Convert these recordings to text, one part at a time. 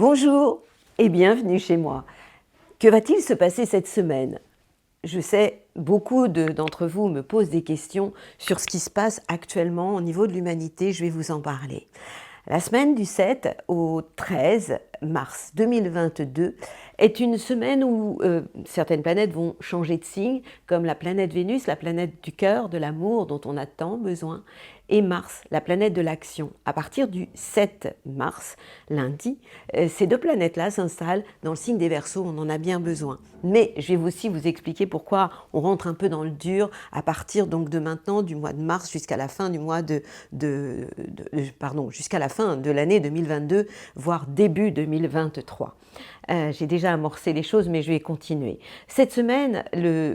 Bonjour et bienvenue chez moi. Que va-t-il se passer cette semaine? Je sais, beaucoup d'entre vous me posent des questions sur ce qui se passe actuellement au niveau de l'humanité, je vais vous en parler. La semaine du 7 au 13 mars 2022 est une semaine où certaines planètes vont changer de signe, comme la planète Vénus, la planète du cœur, de l'amour dont on a tant besoin, et Mars, la planète de l'action. À partir du 7 mars, lundi, ces deux planètes-là s'installent dans le signe des Verseaux, on en a bien besoin. Mais je vais aussi vous expliquer pourquoi on rentre un peu dans le dur à partir donc de maintenant, du mois de mars jusqu'à la fin du mois jusqu'à la fin de l'année 2022, voire début 2023. J'ai déjà amorcé les choses, mais je vais continuer. Cette semaine,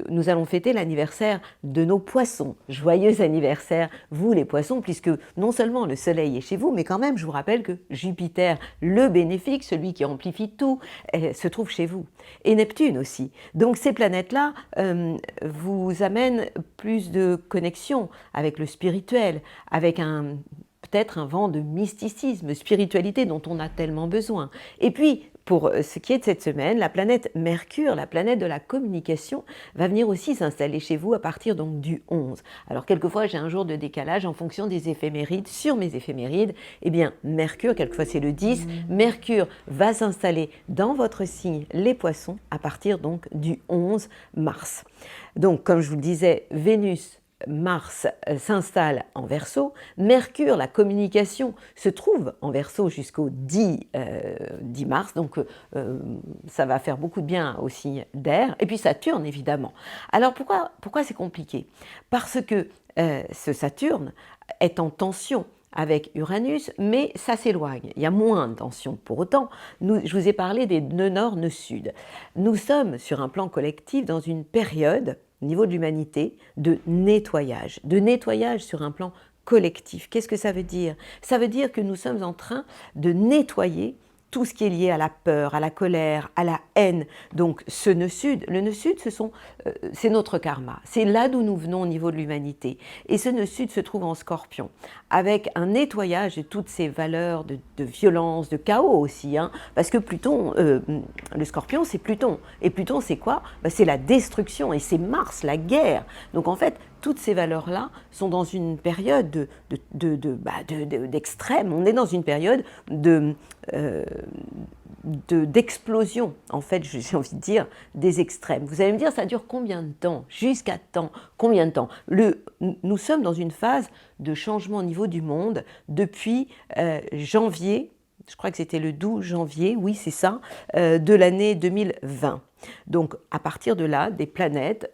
nous allons fêter l'anniversaire de nos poissons. Joyeux anniversaire, vous les poissons, puisque non seulement le soleil est chez vous, mais quand même, je vous rappelle que Jupiter, le bénéfique, celui qui amplifie tout, se trouve chez vous. Et Neptune aussi. Donc ces planètes-là vous amènent plus de connexion avec le spirituel, avec peut-être un vent de mysticisme, spiritualité dont on a tellement besoin. Et puis, pour ce qui est de cette semaine, la planète Mercure, la planète de la communication, va venir aussi s'installer chez vous à partir donc du 11. Alors quelquefois j'ai un jour de décalage en fonction des éphémérides. Sur mes éphémérides, eh bien Mercure, quelquefois c'est le 10, Mercure va s'installer dans votre signe les Poissons à partir donc du 11 mars. Donc comme je vous le disais, Vénus, Mars s'installe en Verseau, Mercure, la communication, se trouve en Verseau jusqu'au 10 mars, donc ça va faire beaucoup de bien au signe d'air, et puis Saturne évidemment. Alors pourquoi c'est compliqué? Parce que ce Saturne est en tension avec Uranus, mais ça s'éloigne, il y a moins de tension. Pour autant, je vous ai parlé des nœuds nord, nœuds sud. Nous sommes sur un plan collectif dans une période au niveau de l'humanité, de nettoyage sur un plan collectif. Qu'est-ce que ça veut dire? Ça veut dire que nous sommes en train de nettoyer tout ce qui est lié à la peur, à la colère, à la haine. Donc ce nœud sud, le nœud sud, c'est notre karma. C'est là d'où nous venons au niveau de l'humanité. Et ce nœud sud se trouve en Scorpion, avec un nettoyage de toutes ces valeurs de violence, de chaos aussi. Parce que Pluton, le Scorpion, c'est Pluton. Et Pluton, c'est quoi? C'est la destruction, et c'est Mars, la guerre. Donc en fait, toutes ces valeurs-là sont dans une période d'extrême. On est dans une période d'explosion, en fait, j'ai envie de dire, des extrêmes. Vous allez me dire, ça dure combien de temps? Jusqu'à temps? Combien de temps? Nous sommes dans une phase de changement au niveau du monde depuis janvier, je crois que c'était le 12 janvier, oui c'est ça, de l'année 2020. Donc à partir de là, des planètes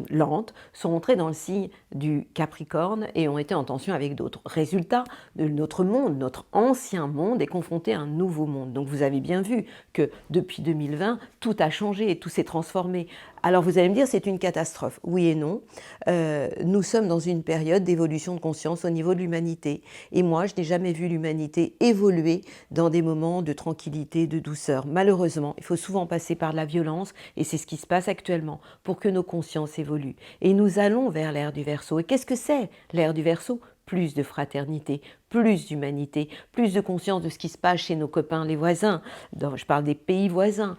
lentes sont entrées dans le signe du Capricorne et ont été en tension avec d'autres. Résultat, notre monde, notre ancien monde est confronté à un nouveau monde. Donc vous avez bien vu que depuis 2020, tout a changé et tout s'est transformé. Alors vous allez me dire, c'est une catastrophe. Oui et non. Nous sommes dans une période d'évolution de conscience au niveau de l'humanité. Et moi, je n'ai jamais vu l'humanité évoluer dans des moments de tranquillité, de douceur. Malheureusement, il faut souvent passer par la violence, et c'est ce qui se passe actuellement, pour que nos consciences évoluent. Et nous allons vers l'ère du Verseau. Et qu'est-ce que c'est l'ère du Verseau? Plus de fraternité, plus d'humanité, plus de conscience de ce qui se passe chez nos copains, les voisins. Je parle des pays voisins,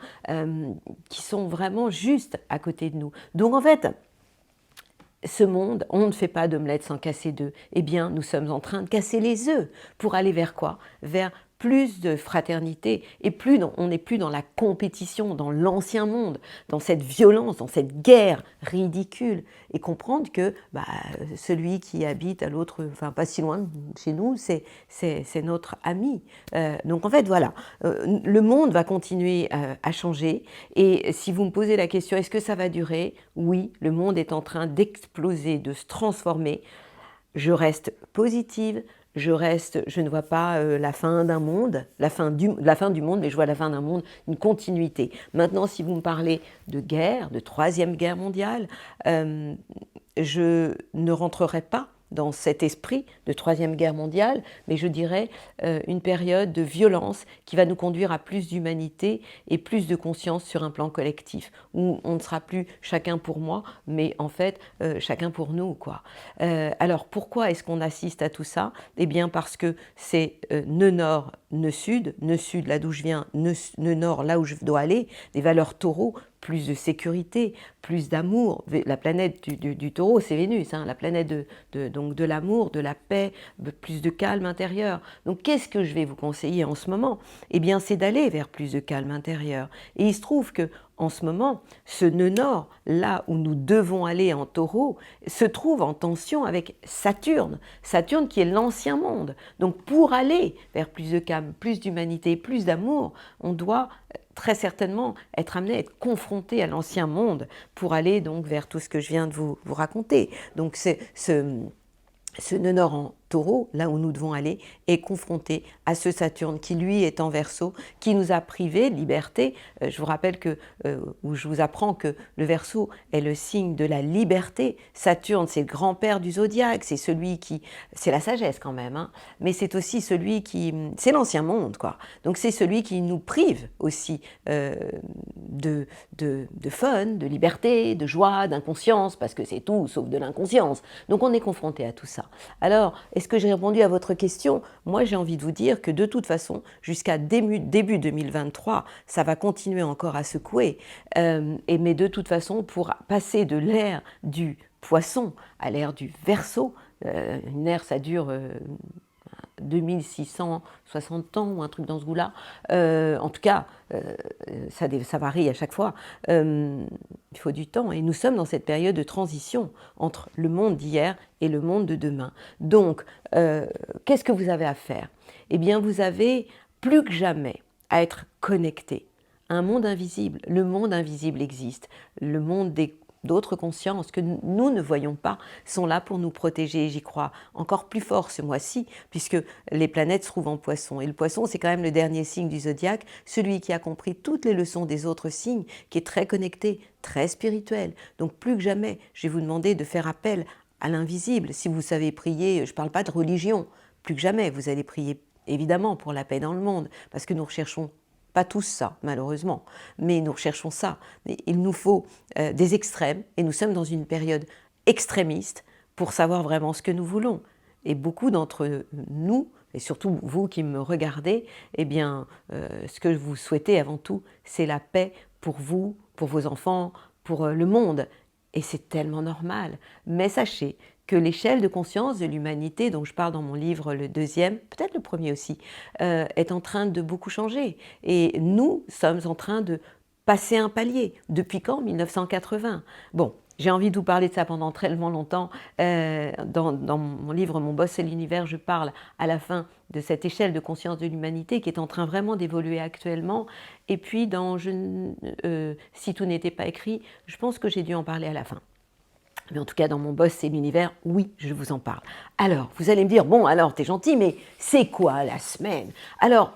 qui sont vraiment juste à côté de nous. Donc en fait, ce monde, on ne fait pas d'omelette sans casser d'œufs. Eh bien, nous sommes en train de casser les œufs pour aller vers quoi? Vers plus de fraternité, et on n'est plus dans la compétition, dans l'ancien monde, dans cette violence, dans cette guerre ridicule, et comprendre que celui qui habite à l'autre, enfin pas si loin de chez nous, c'est notre ami. Donc en fait voilà, le monde va continuer à changer, et si vous me posez la question, est-ce que ça va durer? Oui, le monde est en train d'exploser, de se transformer. Je reste positive. Je ne vois pas la fin d'un monde, la fin du monde, mais je vois la fin d'un monde, une continuité. Maintenant, si vous me parlez de guerre, de troisième guerre mondiale, je ne rentrerai pas dans cet esprit de Troisième Guerre mondiale, mais je dirais une période de violence qui va nous conduire à plus d'humanité et plus de conscience sur un plan collectif, où on ne sera plus chacun pour moi, mais en fait chacun pour nous, quoi. Alors pourquoi est-ce qu'on assiste à tout ça? Eh bien parce que c'est nœud nord, nœud sud là d'où je viens, nœud nord là où je dois aller, des valeurs taureaux, plus de sécurité, plus d'amour. La planète du taureau, c'est Vénus, hein, la planète donc de l'amour, de la paix, plus de calme intérieur. Donc qu'est-ce que je vais vous conseiller en ce moment? Eh bien c'est d'aller vers plus de calme intérieur. Et il se trouve que en ce moment, ce nœud nord, là où nous devons aller en taureau, se trouve en tension avec Saturne. Saturne qui est l'ancien monde. Donc pour aller vers plus de calme, plus d'humanité, plus d'amour, on doit très certainement être amené à être confronté à l'ancien monde pour aller donc vers tout ce que je viens de vous raconter. Donc ce nœud nord en taureau, là où nous devons aller, est confronté à ce Saturne qui lui est en Verseau, qui nous a privés de liberté. Je vous rappelle que, ou je vous apprends que le Verseau est le signe de la liberté. Saturne, c'est le grand-père du zodiaque, c'est celui qui, c'est la sagesse quand même, hein, mais c'est aussi celui qui, c'est l'ancien monde, quoi. Donc c'est celui qui nous prive aussi de fun, de liberté, de joie, d'inconscience, parce que c'est tout sauf de l'inconscience. Donc on est confronté à tout ça. Alors, est-ce que j'ai répondu à votre question? Moi, j'ai envie de vous dire que de toute façon, jusqu'à début 2023, ça va continuer encore à secouer. Mais de toute façon, pour passer de l'ère du poisson à l'ère du Verseau, une ère, ça dure 2660 ans ou un truc dans ce goût-là. En tout cas, ça varie à chaque fois. Il faut du temps et nous sommes dans cette période de transition entre le monde d'hier et le monde de demain. Donc, qu'est-ce que vous avez à faire? Eh bien, vous avez plus que jamais à être connecté à un monde invisible. Le monde invisible existe. Le monde d'autres consciences que nous ne voyons pas sont là pour nous protéger. J'y crois encore plus fort ce mois-ci, puisque les planètes se trouvent en poisson. Et le poisson, c'est quand même le dernier signe du zodiaque, celui qui a compris toutes les leçons des autres signes, qui est très connecté, très spirituel. Donc plus que jamais, je vais vous demander de faire appel à l'invisible. Si vous savez prier, je ne parle pas de religion, plus que jamais, vous allez prier évidemment pour la paix dans le monde, parce que nous recherchons pas tous ça, malheureusement, mais nous recherchons ça. Mais il nous faut des extrêmes, et nous sommes dans une période extrémiste pour savoir vraiment ce que nous voulons. Et beaucoup d'entre nous, et surtout vous qui me regardez, eh bien, ce que vous souhaitez avant tout, c'est la paix pour vous, pour vos enfants, pour le monde. Et c'est tellement normal. Mais sachez que l'échelle de conscience de l'humanité, dont je parle dans mon livre, le deuxième, peut-être le premier aussi, est en train de beaucoup changer. Et nous sommes en train de passer un palier. Depuis quand? 1980. Bon, j'ai envie de vous parler de ça pendant tellement longtemps. Dans mon livre « Mon boss et l'univers », je parle à la fin de cette échelle de conscience de l'humanité qui est en train vraiment d'évoluer actuellement. Et puis, si tout n'était pas écrit, je pense que j'ai dû en parler à la fin. Mais en tout cas, dans mon boss et l'univers, oui, je vous en parle. Alors, vous allez me dire, bon, alors, t'es gentil, mais c'est quoi la semaine? Alors,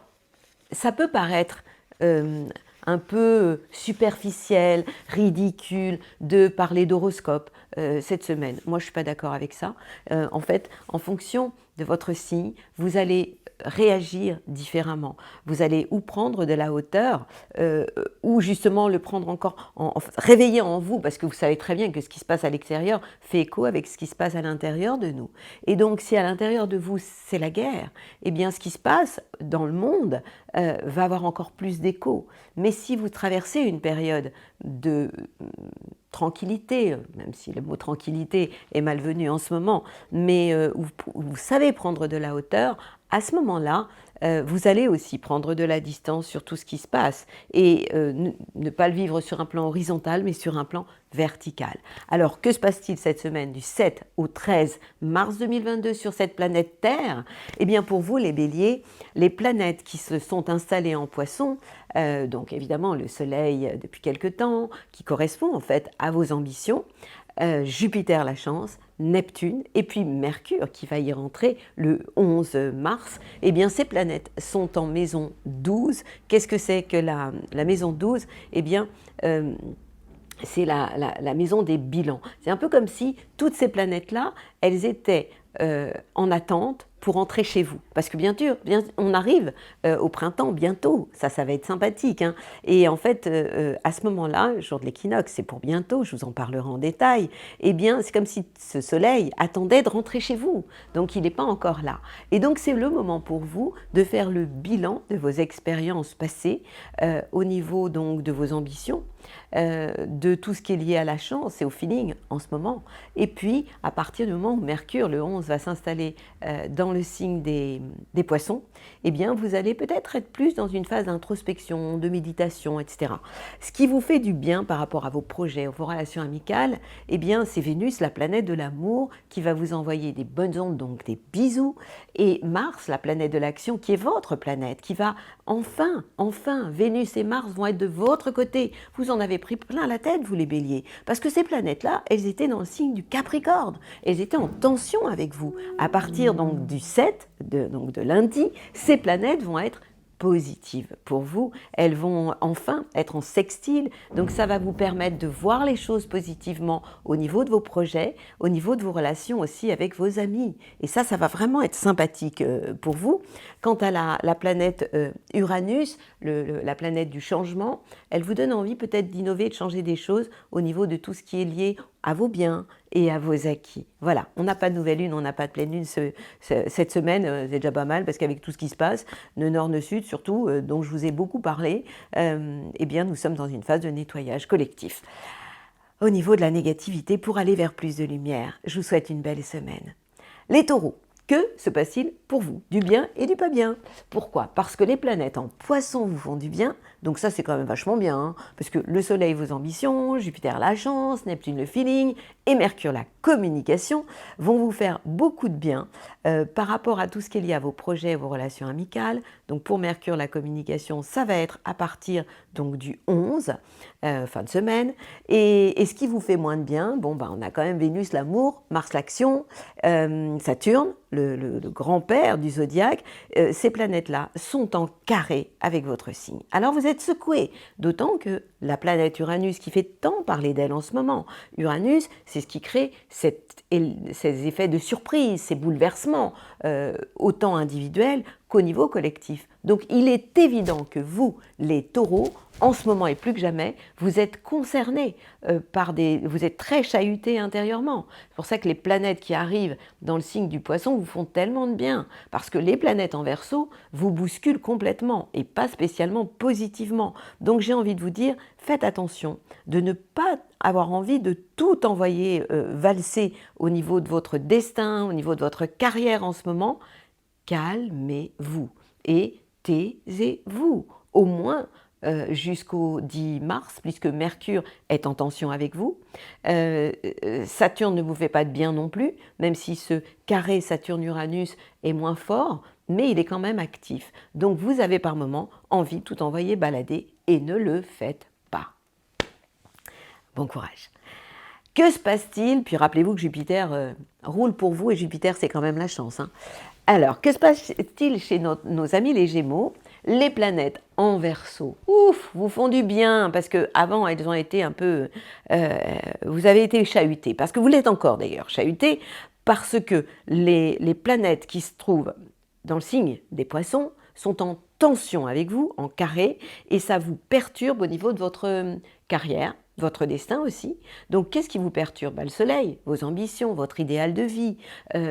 ça peut paraître un peu superficiel, ridicule de parler d'horoscope cette semaine. Moi, je ne suis pas d'accord avec ça. En fait, en fonction de votre signe, vous allez réagir différemment. Vous allez ou prendre de la hauteur, ou justement le prendre encore, réveiller en vous, parce que vous savez très bien que ce qui se passe à l'extérieur fait écho avec ce qui se passe à l'intérieur de nous. Et donc, si à l'intérieur de vous, c'est la guerre, eh bien, ce qui se passe dans le monde va avoir encore plus d'écho. Mais si vous traversez une période de tranquillité, même si le mot tranquillité est malvenu en ce moment, mais où vous savez prendre de la hauteur, à ce moment-là, vous allez aussi prendre de la distance sur tout ce qui se passe et ne pas le vivre sur un plan horizontal, mais sur un plan vertical. Alors, que se passe-t-il cette semaine du 7 au 13 mars 2022 sur cette planète Terre? Eh bien, pour vous, les béliers, les planètes qui se sont installées en poisson, donc évidemment le Soleil depuis quelque temps, qui correspond en fait à vos ambitions, Jupiter la chance, Neptune et puis Mercure qui va y rentrer le 11 mars, eh bien ces planètes sont en maison 12. Qu'est-ce que c'est que la maison 12? Eh bien, c'est la maison des bilans. C'est un peu comme si toutes ces planètes-là, elles étaient en attente pour entrer chez vous. Parce que bien sûr, on arrive au printemps bientôt, ça va être sympathique, hein. Et en fait, à ce moment-là, le jour de l'équinoxe, c'est pour bientôt, je vous en parlerai en détail, eh bien, c'est comme si ce soleil attendait de rentrer chez vous. Donc, il n'est pas encore là. Et donc, c'est le moment pour vous de faire le bilan de vos expériences passées au niveau donc de vos ambitions, de tout ce qui est lié à la chance et au feeling en ce moment. Et puis, à partir du moment où Mercure, le 11, va s'installer dans le signe des poissons, eh bien, vous allez peut-être être plus dans une phase d'introspection, de méditation, etc. Ce qui vous fait du bien par rapport à vos projets, vos relations amicales, eh bien, c'est Vénus, la planète de l'amour, qui va vous envoyer des bonnes ondes, donc des bisous, et Mars, la planète de l'action, qui est votre planète, qui va enfin, Vénus et Mars vont être de votre côté. Vous en avez pris plein la tête, vous les béliers, parce que ces planètes-là, elles étaient dans le signe du Capricorne, elles étaient en tension avec vous. À partir donc du 7, donc de lundi, ces planètes vont être positives pour vous, elles vont enfin être en sextile, donc ça va vous permettre de voir les choses positivement au niveau de vos projets, au niveau de vos relations aussi avec vos amis, et ça va vraiment être sympathique pour vous. Quant à la planète Uranus, la planète du changement, elle vous donne envie peut-être d'innover, de changer des choses au niveau de tout ce qui est lié à vos biens et à vos acquis. Voilà, on n'a pas de nouvelle lune, on n'a pas de pleine lune cette semaine, c'est déjà pas mal parce qu'avec tout ce qui se passe, le nord, le sud surtout, dont je vous ai beaucoup parlé, eh bien nous sommes dans une phase de nettoyage collectif. Au niveau de la négativité, pour aller vers plus de lumière, je vous souhaite une belle semaine. Les taureaux, que se passe-t-il pour vous? Du bien et du pas bien. Pourquoi? Parce que les planètes en poisson vous font du bien, donc ça c'est quand même vachement bien, hein, parce que le soleil vos ambitions, Jupiter la chance, Neptune le feeling et Mercure la communication vont vous faire beaucoup de bien par rapport à tout ce qui est lié à vos projets, vos relations amicales. Donc pour Mercure la communication, ça va être à partir donc du 11, fin de semaine, et ce qui vous fait moins de bien, bon on a quand même Vénus l'amour, Mars l'action, Saturne, le grand-père du zodiaque, ces planètes-là sont en carré avec votre signe. Alors vous êtes secoué, d'autant que la planète Uranus qui fait tant parler d'elle en ce moment, Uranus, c'est ce qui crée ces effets de surprise, ces bouleversements, autant individuels qu'au niveau collectif. Donc il est évident que vous, les taureaux, en ce moment et plus que jamais, vous êtes concernés vous êtes très chahutés intérieurement. C'est pour ça que les planètes qui arrivent dans le signe du poisson vous font tellement de bien, parce que les planètes en Verseau vous bousculent complètement et pas spécialement positivement. Donc j'ai envie de vous dire, faites attention de ne pas avoir envie de tout envoyer valser au niveau de votre destin, au niveau de votre carrière en ce moment. Calmez-vous et taisez-vous, au moins jusqu'au 10 mars, puisque Mercure est en tension avec vous. Saturne ne vous fait pas de bien non plus, même si ce carré Saturne-Uranus est moins fort, mais il est quand même actif. Donc vous avez par moments envie de tout envoyer balader et ne le faites pas. Bon courage. Que se passe-t-il? Puis rappelez-vous que Jupiter roule pour vous, et Jupiter c'est quand même la chance, hein. Alors, que se passe-t-il chez nos amis les Gémeaux? Les planètes en Verseau, ouf, vous font du bien, parce qu'avant elles ont été un peu... vous avez été chahutés, parce que vous l'êtes encore d'ailleurs, chahutés, parce que les planètes qui se trouvent dans le signe des Poissons sont en tension avec vous, en carré, et ça vous perturbe au niveau de votre carrière, votre destin aussi. Donc qu'est-ce qui vous perturbe? Le soleil, vos ambitions, votre idéal de vie.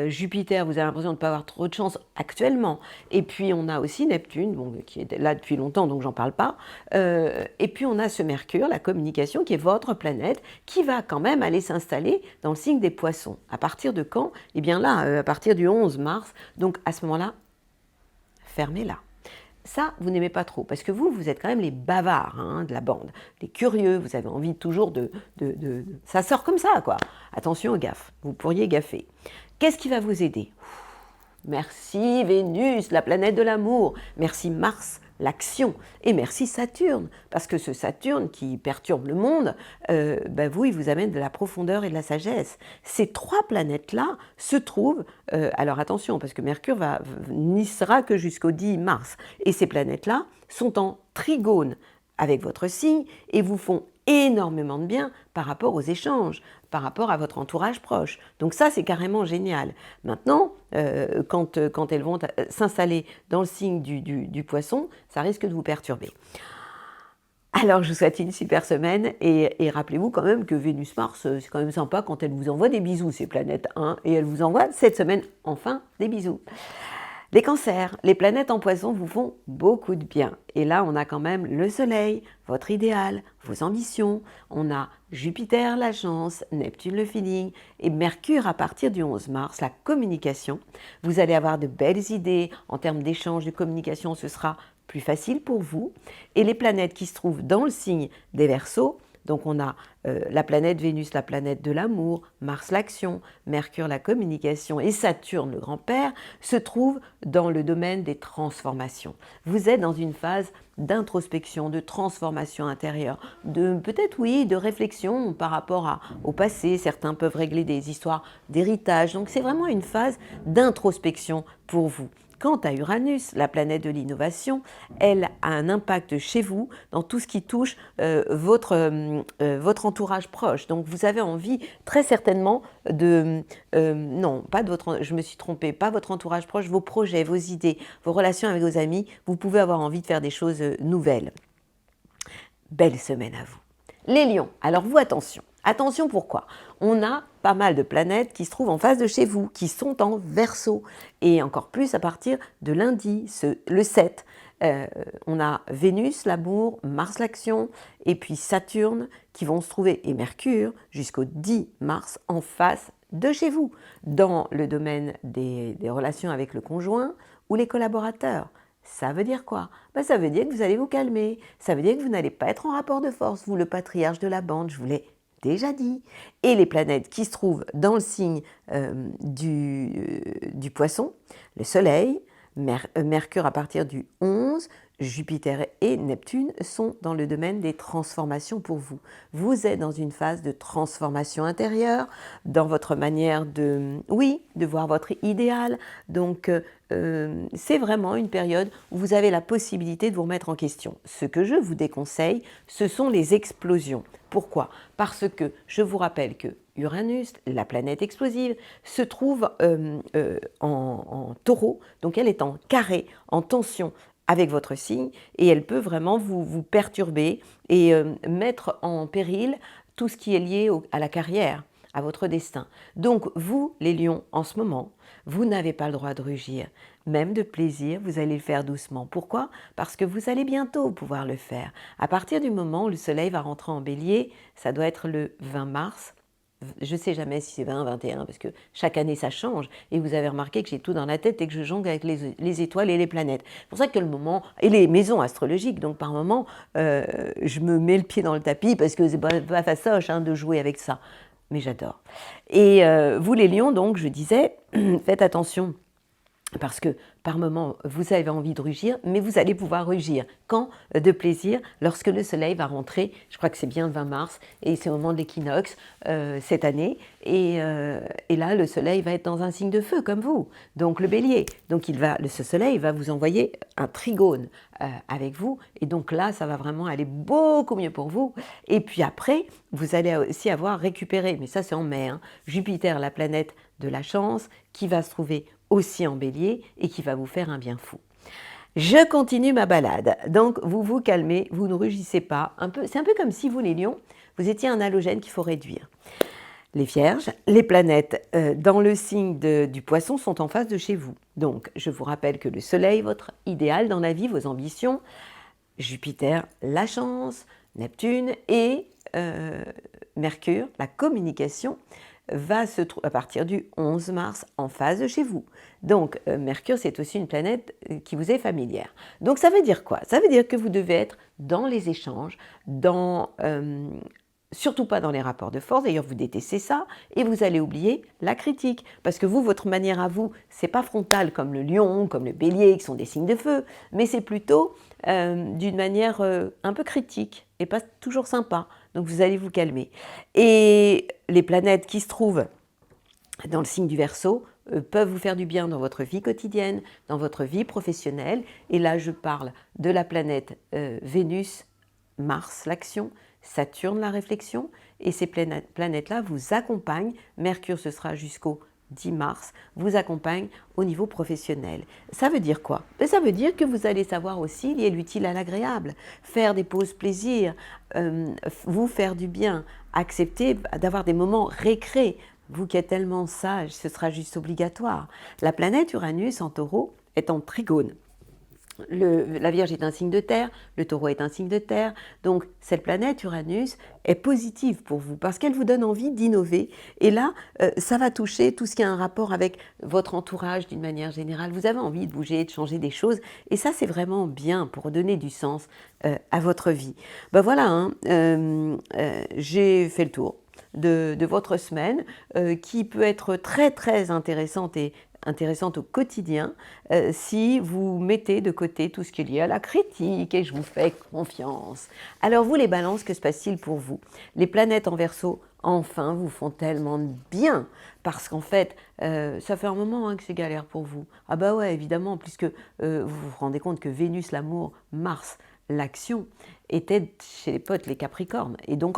Jupiter, vous avez l'impression de ne pas avoir trop de chance actuellement. Et puis on a aussi Neptune, qui est là depuis longtemps, donc j'en parle pas. Et puis on a ce Mercure, la communication, qui est votre planète, qui va quand même aller s'installer dans le signe des Poissons. À partir de quand? Eh bien là, à partir du 11 mars. Donc à ce moment-là, fermez-la. Ça, vous n'aimez pas trop, parce que vous êtes quand même les bavards hein, de la bande, les curieux, vous avez envie toujours de... Ça sort comme ça, quoi. Attention aux gaffes, vous pourriez gaffer. Qu'est-ce qui va vous aider? Merci Vénus, la planète de l'amour. Merci Mars, l'action. Et merci Saturne, parce que ce Saturne qui perturbe le monde, il vous amène de la profondeur et de la sagesse. Ces trois planètes-là se trouvent, alors attention, parce que Mercure n'y sera que jusqu'au 10 mars, et ces planètes-là sont en trigone avec votre signe et vous font énormément de bien par rapport aux échanges, par rapport à votre entourage proche. Donc ça, c'est carrément génial. Maintenant, quand elles vont s'installer dans le signe du poisson, ça risque de vous perturber. Alors, je vous souhaite une super semaine et rappelez-vous quand même que Vénus-Mars, c'est quand même sympa quand elle vous envoie des bisous, ces planètes, hein, et elle vous envoie cette semaine, enfin, des bisous. Les cancers, les planètes en poisson vous font beaucoup de bien. Et là, on a quand même le soleil, votre idéal, vos ambitions. On a Jupiter, la chance, Neptune, le feeling, et Mercure à partir du 11 mars, la communication. Vous allez avoir de belles idées en termes d'échange, de communication, ce sera plus facile pour vous. Et les planètes qui se trouvent dans le signe des Verseaux, donc on a la planète Vénus, la planète de l'amour, Mars l'action, Mercure la communication et Saturne le grand-père, se trouvent dans le domaine des transformations. Vous êtes dans une phase d'introspection, de transformation intérieure, de peut-être oui, de réflexion par rapport au passé. Certains peuvent régler des histoires d'héritage. Donc c'est vraiment une phase d'introspection pour vous. Quant à Uranus, la planète de l'innovation, elle a un impact chez vous dans tout ce qui touche votre entourage proche. Donc vous avez envie très certainement de... non, pas de votre... Je me suis trompée, pas votre entourage proche, vos projets, vos idées, vos relations avec vos amis. Vous pouvez avoir envie de faire des choses nouvelles. Belle semaine à vous. Les lions, alors vous attention. Attention pourquoi? On a pas mal de planètes qui se trouvent en face de chez vous, qui sont en Verseau. Et encore plus à partir de lundi, le 7. On a Vénus, l'amour, Mars, l'action, et puis Saturne qui vont se trouver, et Mercure, jusqu'au 10 mars en face de chez vous, dans le domaine des relations avec le conjoint ou les collaborateurs. Ça veut dire quoi? Ça veut dire que vous allez vous calmer, ça veut dire que vous n'allez pas être en rapport de force, vous le patriarche de la bande, je vous l'ai déjà dit. Et les planètes qui se trouvent dans le signe du poisson, le soleil, Mercure à partir du 11, Jupiter et Neptune sont dans le domaine des transformations pour vous. Vous êtes dans une phase de transformation intérieure, dans votre manière de voir votre idéal. Donc, c'est vraiment une période où vous avez la possibilité de vous remettre en question. Ce que je vous déconseille, ce sont les explosions. Pourquoi? Parce que je vous rappelle que Uranus, la planète explosive, se trouve en taureau, donc elle est en carré, en tension avec votre signe, et elle peut vraiment vous perturber et mettre en péril tout ce qui est lié à la carrière, à votre destin. Donc vous, les lions, en ce moment, vous n'avez pas le droit de rugir. Même de plaisir, vous allez le faire doucement. Pourquoi? Parce que vous allez bientôt pouvoir le faire. À partir du moment où le soleil va rentrer en bélier, ça doit être le 20 mars, je ne sais jamais si c'est 20, 21, parce que chaque année ça change. Et vous avez remarqué que j'ai tout dans la tête et que je jongle avec les étoiles et les planètes. C'est pour ça que le moment, et les maisons astrologiques, donc par moment, je me mets le pied dans le tapis parce que c'est pas fastoche de jouer avec ça. Mais j'adore. Et vous les lions, donc, je disais, faites attention. Parce que par moment, vous avez envie de rugir, mais vous allez pouvoir rugir. Quand? De plaisir, lorsque le soleil va rentrer, je crois que c'est bien le 20 mars, et c'est au moment de l'équinoxe cette année, et là, le soleil va être dans un signe de feu, comme vous, donc le bélier. Donc ce soleil va vous envoyer un trigone avec vous, et donc là, ça va vraiment aller beaucoup mieux pour vous. Et puis après, vous allez aussi avoir récupéré, mais ça c'est en mai, Jupiter, la planète de la chance, qui va se trouver aussi en bélier et qui va vous faire un bien fou. Je continue ma balade. Donc, vous vous calmez, vous ne rugissez pas. C'est un peu comme si vous, les lions, vous étiez un halogène qu'il faut réduire. Les vierges, les planètes dans le signe du poisson sont en face de chez vous. Donc, je vous rappelle que le soleil, votre idéal dans la vie, vos ambitions, Jupiter, la chance, Neptune et Mercure, la communication, va se trouver à partir du 11 mars en phase de chez vous. Donc, Mercure, c'est aussi une planète qui vous est familière. Donc, ça veut dire quoi? Ça veut dire que vous devez être dans les échanges, surtout pas dans les rapports de force. D'ailleurs, vous détestez ça et vous allez oublier la critique. Parce que vous, votre manière à vous, c'est pas frontal comme le lion, comme le bélier, qui sont des signes de feu, mais c'est plutôt d'une manière un peu critique et pas toujours sympa. Donc, vous allez vous calmer. Et les planètes qui se trouvent dans le signe du Verseau peuvent vous faire du bien dans votre vie quotidienne, dans votre vie professionnelle. Et là, je parle de la planète Vénus Mars l'action, Saturne la réflexion, et ces planètes-là vous accompagnent. Mercure, ce sera jusqu'au 10 mars, vous accompagne au niveau professionnel. Ça veut dire quoi? Ça veut dire que vous allez savoir aussi lier l'utile à l'agréable, faire des pauses plaisir, vous faire du bien, accepter d'avoir des moments récré. Vous qui êtes tellement sage, ce sera juste obligatoire. La planète Uranus en taureau est en trigone. La Vierge est un signe de terre, le taureau est un signe de terre, donc cette planète Uranus est positive pour vous parce qu'elle vous donne envie d'innover et là ça va toucher tout ce qui a un rapport avec votre entourage d'une manière générale. Vous avez envie de bouger, de changer des choses et ça c'est vraiment bien pour donner du sens à votre vie. Ben voilà, hein, j'ai fait le tour de votre semaine qui peut être très très intéressante au quotidien si vous mettez de côté tout ce qui est lié à la critique et je vous fais confiance. Alors vous les balances, que se passe-t-il pour vous? Les planètes en Verseau, enfin, vous font tellement de bien parce qu'en fait, ça fait un moment que c'est galère pour vous. Ah bah ouais, évidemment, puisque vous vous rendez compte que Vénus, l'amour, Mars, l'action, étaient chez les potes, les Capricornes. Et donc,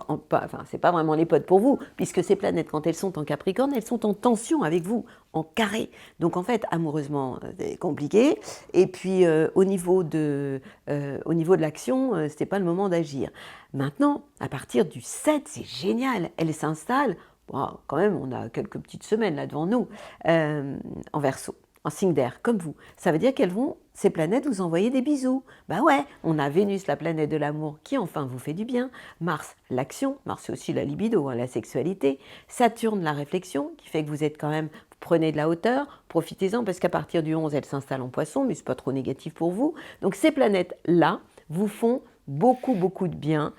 c'est pas vraiment les potes pour vous, puisque ces planètes, quand elles sont en Capricorne, elles sont en tension avec vous, en carré. Donc en fait, amoureusement, c'est compliqué. Et puis au niveau de l'action, c'était pas le moment d'agir. Maintenant, à partir du 7, c'est génial. Elle s'installe. Bon, quand même, on a quelques petites semaines là devant nous, en Verseau, en signe d'air, comme vous. Ça veut dire qu'elles vont, ces planètes, vous envoyer des bisous. Bah ouais, on a Vénus, la planète de l'amour, qui enfin vous fait du bien. Mars, l'action. Mars, c'est aussi la libido, hein, la sexualité. Saturne, la réflexion, qui fait que vous êtes quand même, vous prenez de la hauteur. Profitez-en, parce qu'à partir du 11, elle s'installe en Poisson, mais c'est pas trop négatif pour vous. Donc ces planètes-là vous font beaucoup, beaucoup de bien.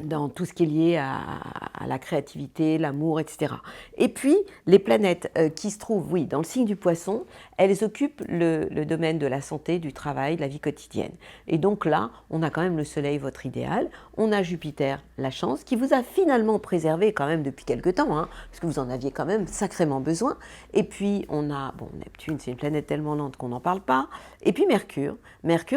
Dans tout ce qui est lié à la créativité, l'amour, etc. Et puis, les planètes qui se trouvent, oui, dans le signe du Poisson, elles occupent le domaine de la santé, du travail, de la vie quotidienne. Et donc là, on a quand même le Soleil, votre idéal, on a Jupiter, la chance, qui vous a finalement préservé quand même depuis quelque temps, hein, parce que vous en aviez quand même sacrément besoin. Et puis, on a, bon, Neptune, c'est une planète tellement lente qu'on n'en parle pas. Et puis Mercure,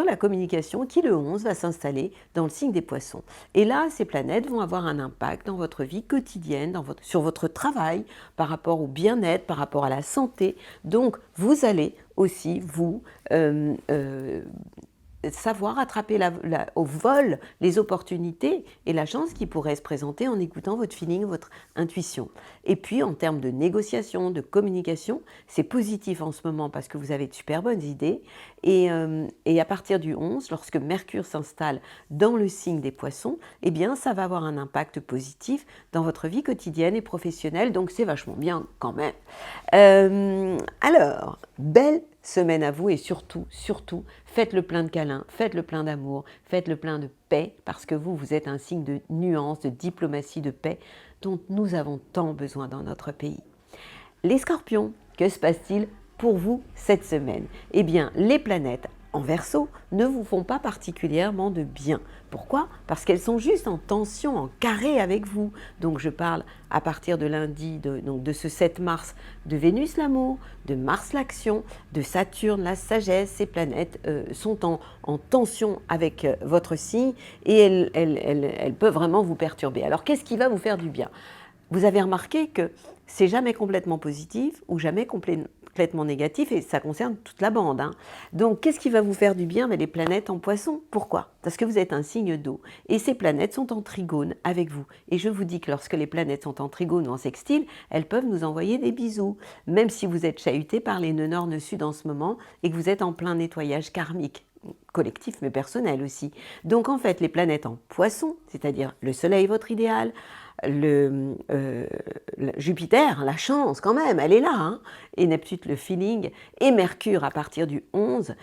la communication, qui le 11 va s'installer dans le signe des Poissons. Et là, ces planètes vont avoir un impact dans votre vie quotidienne, sur votre travail, par rapport au bien-être, par rapport à la santé. Donc, vous allez aussi, vous, savoir attraper au vol les opportunités et la chance qui pourrait se présenter en écoutant votre feeling, votre intuition. Et puis en termes de négociation, de communication, c'est positif en ce moment parce que vous avez de super bonnes idées. Et à partir du 11, lorsque Mercure s'installe dans le signe des Poissons, eh bien ça va avoir un impact positif dans votre vie quotidienne et professionnelle, donc c'est vachement bien quand même. Alors, belle semaine à vous et surtout, faites le plein de câlins, faites le plein d'amour, faites le plein de paix parce que vous êtes un signe de nuance, de diplomatie, de paix dont nous avons tant besoin dans notre pays. Les Scorpions, que se passe-t-il pour vous cette semaine? Eh bien, les planètes en Verseau ne vous font pas particulièrement de bien. Pourquoi? Parce qu'elles sont juste en tension, en carré avec vous. Donc je parle à partir de lundi, de ce 7 mars, de Vénus l'amour, de Mars l'action, de Saturne la sagesse. Ces planètes sont en tension avec votre signe et elles peuvent vraiment vous perturber. Alors qu'est-ce qui va vous faire du bien? Vous avez remarqué que c'est jamais complètement positif ou jamais complètement négatif et ça concerne toute la bande. Hein. Donc, qu'est-ce qui va vous faire du bien? Les planètes en Poisson. Pourquoi? Parce que vous êtes un signe d'eau et ces planètes sont en trigone avec vous. Et je vous dis que lorsque les planètes sont en trigone ou en sextile, elles peuvent nous envoyer des bisous, même si vous êtes chahuté par les nœuds nord-nœud-sud en ce moment et que vous êtes en plein nettoyage karmique. Collectif mais personnel aussi. Donc en fait, les planètes en Poisson, c'est-à-dire le Soleil, votre idéal, Jupiter, la chance quand même, elle est là, hein, et Neptune, le feeling, et Mercure à partir du 11,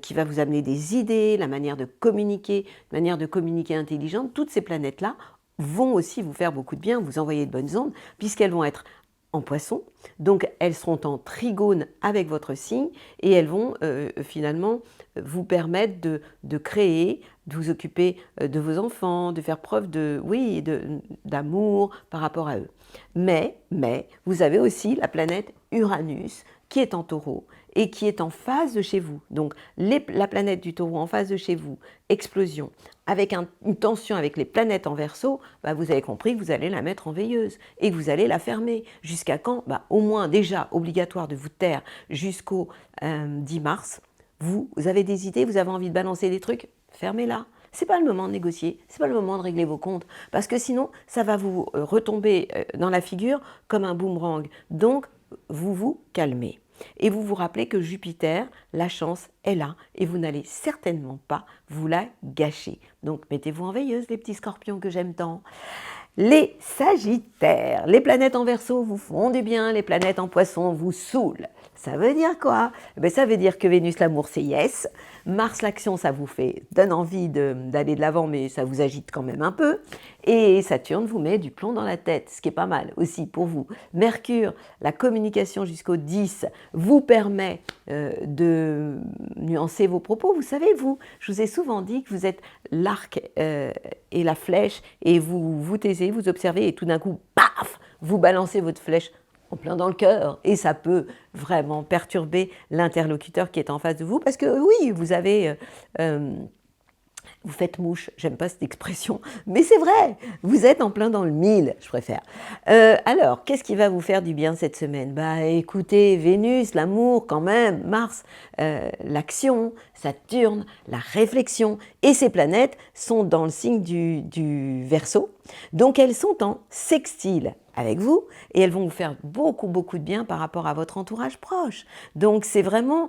qui va vous amener des idées, la manière de communiquer intelligente, toutes ces planètes-là vont aussi vous faire beaucoup de bien, vous envoyer de bonnes ondes, puisqu'elles vont être en Poisson, donc elles seront en trigone avec votre signe et elles vont finalement vous permettre de créer, de vous occuper de vos enfants, de faire preuve d'amour par rapport à eux. Mais vous avez aussi la planète Uranus qui est en Taureau et qui est en phase de chez vous. Donc la planète du Taureau en phase de chez vous, explosion, avec une tension avec les planètes en Verseau, bah, vous avez compris que vous allez la mettre en veilleuse et que vous allez la fermer. Jusqu'à quand? Bah, au moins déjà obligatoire de vous taire jusqu'au 10 mars. Vous avez des idées, vous avez envie de balancer des trucs, fermez-la. C'est pas le moment de négocier, c'est pas le moment de régler vos comptes, parce que sinon, ça va vous retomber dans la figure comme un boomerang. Donc, vous vous calmez. Et vous vous rappelez que Jupiter, la chance est là, et vous n'allez certainement pas vous la gâcher. Donc, mettez-vous en veilleuse, les petits scorpions que j'aime tant. Les Sagittaires, les planètes en Verseau vous font du bien, les planètes en Poisson vous saoulent. Ça veut dire quoi? Ça veut dire que Vénus l'amour c'est yes, Mars l'action ça vous donne envie d'aller de l'avant mais ça vous agite quand même un peu, et Saturne vous met du plomb dans la tête, ce qui est pas mal aussi pour vous. Mercure, la communication jusqu'au 10 vous permet de nuancer vos propos. Vous savez, je vous ai souvent dit que vous êtes l'arc et la flèche, et vous vous taisez, vous observez, et tout d'un coup, paf, vous balancez votre flèche en plein dans le cœur, et ça peut vraiment perturber l'interlocuteur qui est en face de vous, parce que oui, vous faites mouche, j'aime pas cette expression, mais c'est vrai, vous êtes en plein dans le mille, je préfère. Alors, qu'est-ce qui va vous faire du bien cette semaine? Bah écoutez, Vénus, l'amour quand même, Mars, l'action, Saturne, la réflexion, et ces planètes sont dans le signe du Verseau, donc elles sont en sextile avec vous, et elles vont vous faire beaucoup de bien par rapport à votre entourage proche. Donc c'est vraiment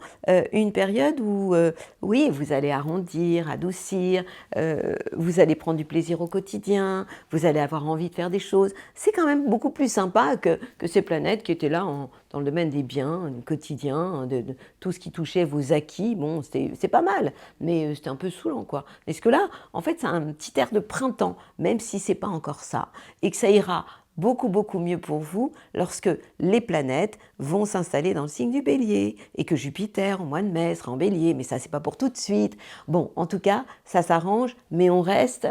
une période où, oui, vous allez arrondir, adoucir, vous allez prendre du plaisir au quotidien, vous allez avoir envie de faire des choses. C'est quand même beaucoup plus sympa que ces planètes qui étaient là dans le domaine des biens, du quotidien, de tout ce qui touchait vos acquis. Bon, c'est pas mal, mais c'était un peu saoulant, quoi. Parce que là, en fait, c'est un petit air de printemps, même si c'est pas encore ça, et que ça ira beaucoup mieux pour vous lorsque les planètes vont s'installer dans le signe du Bélier, et que Jupiter au mois de mai sera en Bélier, mais ça c'est pas pour tout de suite. Bon, en tout cas, ça s'arrange, mais on reste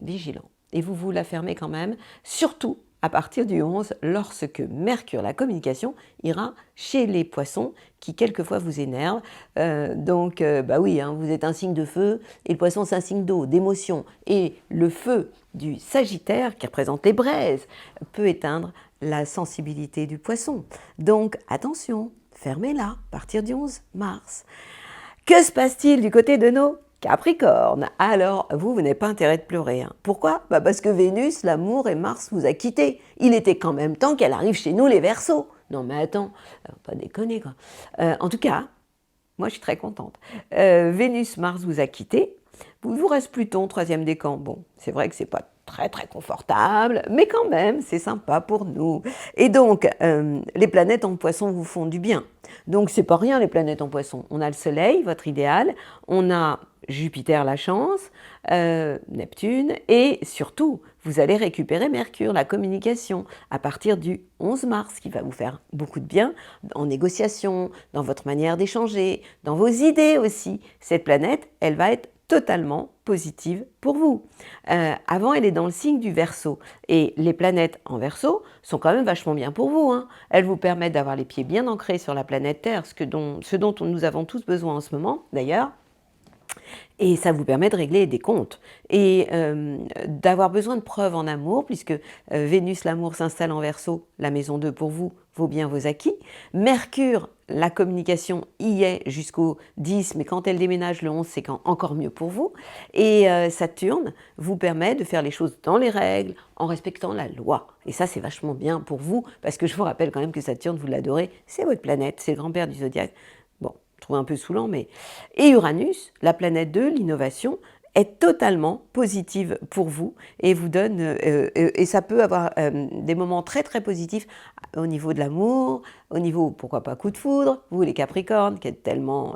vigilant. Et vous la fermez quand même, surtout à partir du 11, lorsque Mercure, la communication, ira chez les Poissons, qui quelquefois vous énervent. Bah oui, hein, vous êtes un signe de feu, et le Poisson c'est un signe d'eau, d'émotion. Et le feu du Sagittaire, qui représente les braises, peut éteindre la sensibilité du Poisson. Donc attention, fermez-la à partir du 11 mars. Que se passe-t-il du côté de nos Capricorne? Alors, vous n'avez pas intérêt de pleurer. Hein. Pourquoi? Parce que Vénus, l'amour et Mars vous a quittés. Il était quand même temps qu'elle arrive chez nous, les Verseaux. Non mais attends, pas déconner quoi. En tout cas, moi je suis très contente. Vénus, Mars vous a quittés. Il vous reste Pluton, troisième décan. Bon, c'est vrai que c'est pas très confortable, mais quand même, c'est sympa pour nous. Et donc, les planètes en Poisson vous font du bien. Donc, c'est pas rien les planètes en Poisson. On a le Soleil, votre idéal, on a Jupiter, la chance, Neptune, et surtout, vous allez récupérer Mercure, la communication, à partir du 11 mars, qui va vous faire beaucoup de bien en négociation, dans votre manière d'échanger, dans vos idées aussi. Cette planète, elle va être totalement positive pour vous. Avant, elle est dans le signe du Verseau. Et les planètes en Verseau sont quand même vachement bien pour vous. Hein. Elles vous permettent d'avoir les pieds bien ancrés sur la planète Terre, ce dont nous avons tous besoin en ce moment, d'ailleurs. Et ça vous permet de régler des comptes et d'avoir besoin de preuves en amour, puisque Vénus, l'amour, s'installe en Verseau, la maison 2 pour vous, vos biens, vos acquis. Mercure, la communication y est jusqu'au 10, mais quand elle déménage le 11, c'est encore mieux pour vous. Et Saturne vous permet de faire les choses dans les règles, en respectant la loi. Et ça, c'est vachement bien pour vous, parce que je vous rappelle quand même que Saturne, vous l'adorez, c'est votre planète, c'est le grand-père du zodiaque. Bon, je trouve un peu saoulant, mais... Et Uranus, la planète de l'innovation, est totalement positive pour vous et vous donne et ça peut avoir des moments très positifs au niveau de l'amour, au niveau, pourquoi pas, coup de foudre, vous les Capricornes qui êtes tellement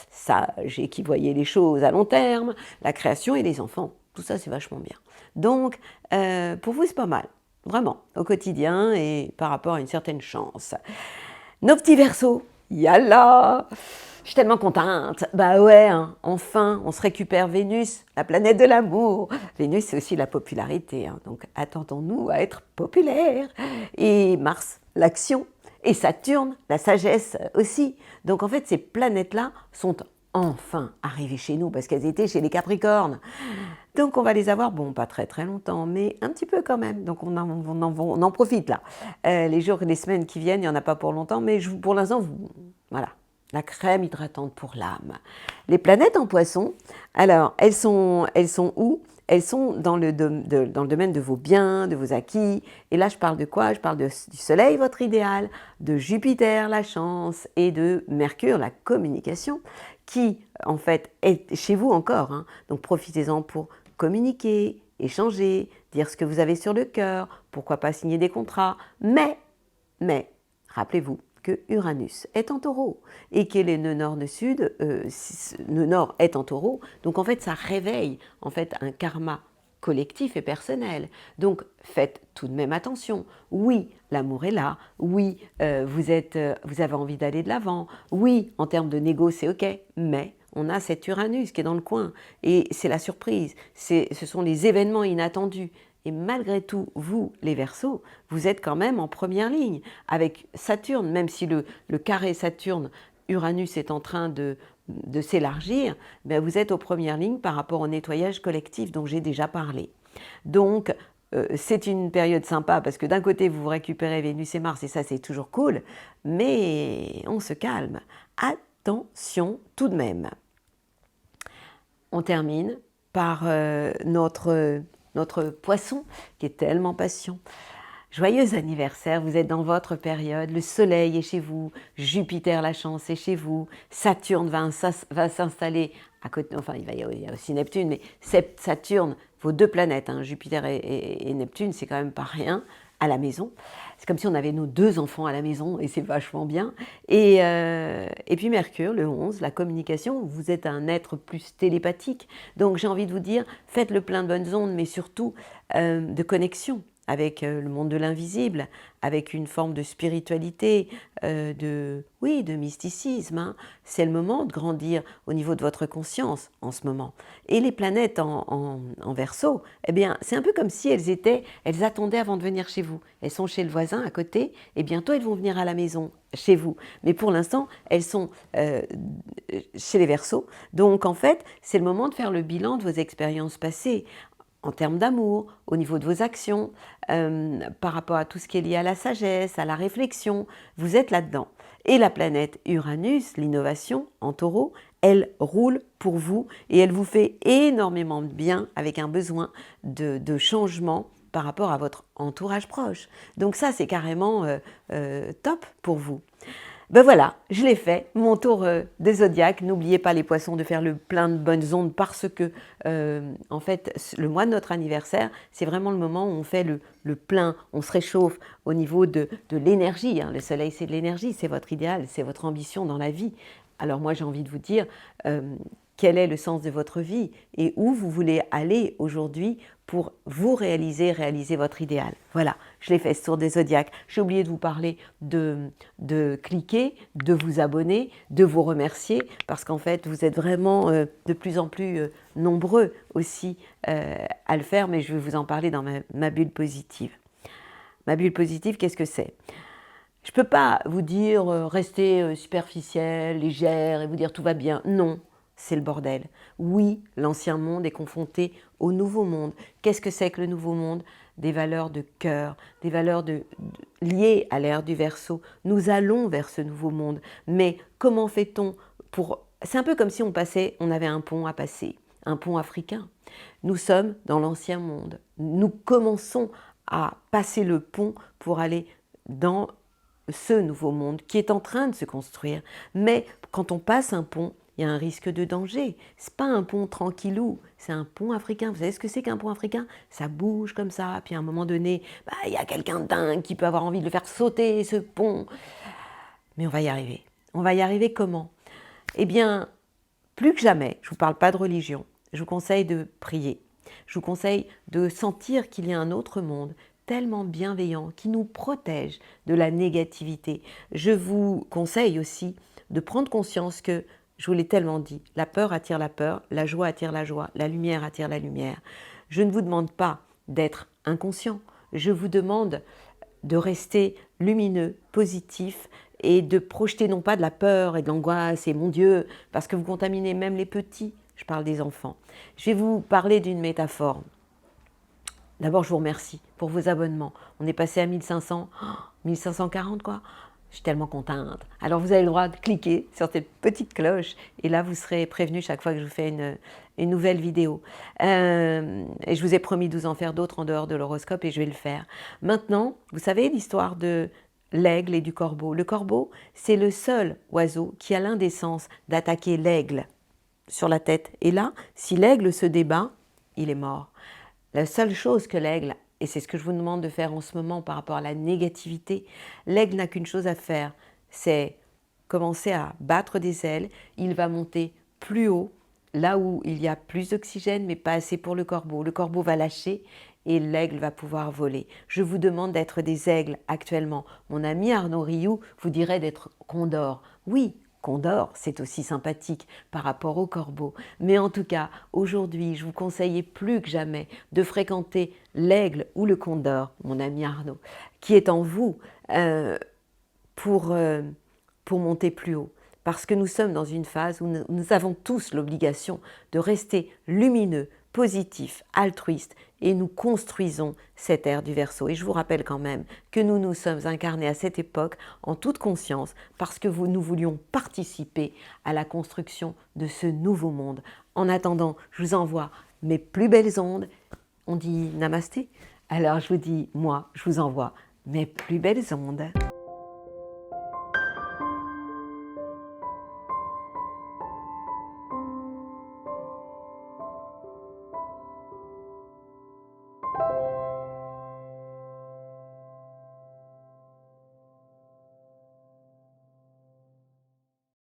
sages et qui voyez les choses à long terme, la création et les enfants, tout ça c'est vachement bien. Donc pour vous c'est pas mal, vraiment, au quotidien et par rapport à une certaine chance. Nos petits Verseaux, yalla! Je suis tellement contente. Bah ouais, hein, enfin, on se récupère Vénus, la planète de l'amour. Vénus, c'est aussi la popularité, hein, donc attendons-nous à être populaires. Et Mars, l'action. Et Saturne, la sagesse aussi. Donc en fait, ces planètes-là sont enfin arrivées chez nous parce qu'elles étaient chez les Capricornes. Donc on va les avoir, bon, pas très très longtemps, mais un petit peu quand même. Donc on en profite là. Les jours et les semaines qui viennent, il n'y en a pas pour longtemps, mais pour l'instant, voilà. La crème hydratante pour l'âme. Les planètes en Poisson, alors elles sont où? Elles sont dans le domaine de vos biens, de vos acquis. Et là, je parle de quoi? Je parle du Soleil, votre idéal, de Jupiter, la chance, et de Mercure, la communication, qui, en fait, est chez vous encore. Hein. Donc, profitez-en pour communiquer, échanger, dire ce que vous avez sur le cœur, pourquoi pas signer des contrats. Mais, rappelez-vous que Uranus est en Taureau et que les nœuds nord, nœud sud, nœud nord est en Taureau. Donc en fait, ça réveille en fait un karma collectif et personnel. Donc faites tout de même attention. Oui, l'amour est là. Oui, vous avez envie d'aller de l'avant. Oui, en termes de négo, c'est ok. Mais on a cet Uranus qui est dans le coin et c'est la surprise. Ce sont les événements inattendus. Et malgré tout, vous, les Verseaux, vous êtes quand même en première ligne. Avec Saturne, même si le carré Saturne-Uranus est en train de s'élargir, ben vous êtes aux premières lignes par rapport au nettoyage collectif dont j'ai déjà parlé. Donc, c'est une période sympa parce que d'un côté, vous récupérez Vénus et Mars et ça, c'est toujours cool, mais on se calme. Attention tout de même. On termine par notre poisson qui est tellement patient. Joyeux anniversaire, vous êtes dans votre période, le soleil est chez vous, Jupiter, la chance, est chez vous, Saturne va s'installer à côté, enfin il y a aussi Neptune, mais Saturne, vos deux planètes, hein, Jupiter et Neptune, c'est quand même pas rien à la maison. C'est comme si on avait nos deux enfants à la maison et c'est vachement bien. Et puis Mercure, le 11, la communication, vous êtes un être plus télépathique. Donc j'ai envie de vous dire, faites le plein de bonnes ondes, mais surtout de connexion avec le monde de l'invisible, avec une forme de spiritualité, de mysticisme. Hein. C'est le moment de grandir au niveau de votre conscience en ce moment. Et les planètes en Verseau, eh bien, c'est un peu comme si elles attendaient avant de venir chez vous. Elles sont chez le voisin à côté et bientôt elles vont venir à la maison, chez vous. Mais pour l'instant, elles sont chez les Verseaux. Donc en fait, c'est le moment de faire le bilan de vos expériences passées en termes d'amour, au niveau de vos actions, par rapport à tout ce qui est lié à la sagesse, à la réflexion, vous êtes là-dedans. Et la planète Uranus, l'innovation en Taureau, elle roule pour vous et elle vous fait énormément de bien avec un besoin de changement par rapport à votre entourage proche. Donc ça, c'est carrément top pour vous. Ben voilà, je l'ai fait, mon tour des zodiaques. N'oubliez pas les poissons de faire le plein de bonnes ondes parce que, en fait, le mois de notre anniversaire, c'est vraiment le moment où on fait le plein, on se réchauffe au niveau de l'énergie. Hein. Le soleil, c'est de l'énergie, c'est votre idéal, c'est votre ambition dans la vie. Alors moi, j'ai envie de vous dire, quel est le sens de votre vie et où vous voulez aller aujourd'hui pour vous réaliser votre idéal. Voilà, je l'ai fait ce tour des zodiaques. J'ai oublié de vous parler de cliquer, de vous abonner, de vous remercier, parce qu'en fait, vous êtes vraiment de plus en plus nombreux aussi à le faire, mais je vais vous en parler dans ma bulle positive. Ma bulle positive, qu'est-ce que c'est ? Je ne peux pas vous dire restez superficielle, légère et vous dire tout va bien. Non, c'est le bordel. Oui, l'ancien monde est confronté au nouveau monde. Qu'est-ce que c'est que le nouveau monde ? Des valeurs de cœur, des valeurs liées à l'ère du Verseau. Nous allons vers ce nouveau monde. Mais comment fait-on pour... C'est un peu comme si on avait un pont à passer, un pont africain. Nous sommes dans l'ancien monde. Nous commençons à passer le pont pour aller dans ce nouveau monde qui est en train de se construire. Mais quand on passe un pont, il y a un risque de danger. C'est pas un pont tranquillou, c'est un pont africain. Vous savez ce que c'est qu'un pont africain ? Ça bouge comme ça, puis à un moment donné, il y a quelqu'un de dingue qui peut avoir envie de le faire sauter, ce pont. Mais on va y arriver. On va y arriver comment ? Eh bien, plus que jamais, je ne vous parle pas de religion, je vous conseille de prier. Je vous conseille de sentir qu'il y a un autre monde tellement bienveillant qui nous protège de la négativité. Je vous conseille aussi de prendre conscience que, je vous l'ai tellement dit, la peur attire la peur, la joie attire la joie, la lumière attire la lumière. Je ne vous demande pas d'être inconscient, je vous demande de rester lumineux, positif et de projeter non pas de la peur et de l'angoisse et mon Dieu, parce que vous contaminez même les petits, je parle des enfants. Je vais vous parler d'une métaphore. D'abord, je vous remercie pour vos abonnements. On est passé à 1500, 1540 quoi. Je suis tellement contente. Alors vous avez le droit de cliquer sur cette petite cloche et là vous serez prévenu chaque fois que je vous fais une nouvelle vidéo. Et je vous ai promis de vous en faire d'autres en dehors de l'horoscope et je vais le faire. Maintenant, vous savez l'histoire de l'aigle et du corbeau. Le corbeau, c'est le seul oiseau qui a l'indécence d'attaquer l'aigle sur la tête. Et là, si l'aigle se débat, il est mort. La seule chose que l'aigle, et c'est ce que je vous demande de faire en ce moment par rapport à la négativité, l'aigle n'a qu'une chose à faire, c'est commencer à battre des ailes, il va monter plus haut, là où il y a plus d'oxygène, mais pas assez pour le corbeau. Le corbeau va lâcher et l'aigle va pouvoir voler. Je vous demande d'être des aigles actuellement. Mon ami Arnaud Rioux vous dirait d'être condor. Oui, condor, c'est aussi sympathique par rapport au corbeau. Mais en tout cas, aujourd'hui, je vous conseille plus que jamais de fréquenter l'aigle ou le condor, mon ami Arnaud, qui est en vous pour monter plus haut. Parce que nous sommes dans une phase où nous avons tous l'obligation de rester lumineux, positifs, altruistes et nous construisons cette ère du Verseau. Et je vous rappelle quand même que nous nous sommes incarnés à cette époque en toute conscience parce que nous voulions participer à la construction de ce nouveau monde. En attendant, je vous envoie mes plus belles ondes. On dit namasté. Alors je vous dis, moi, je vous envoie mes plus belles ondes.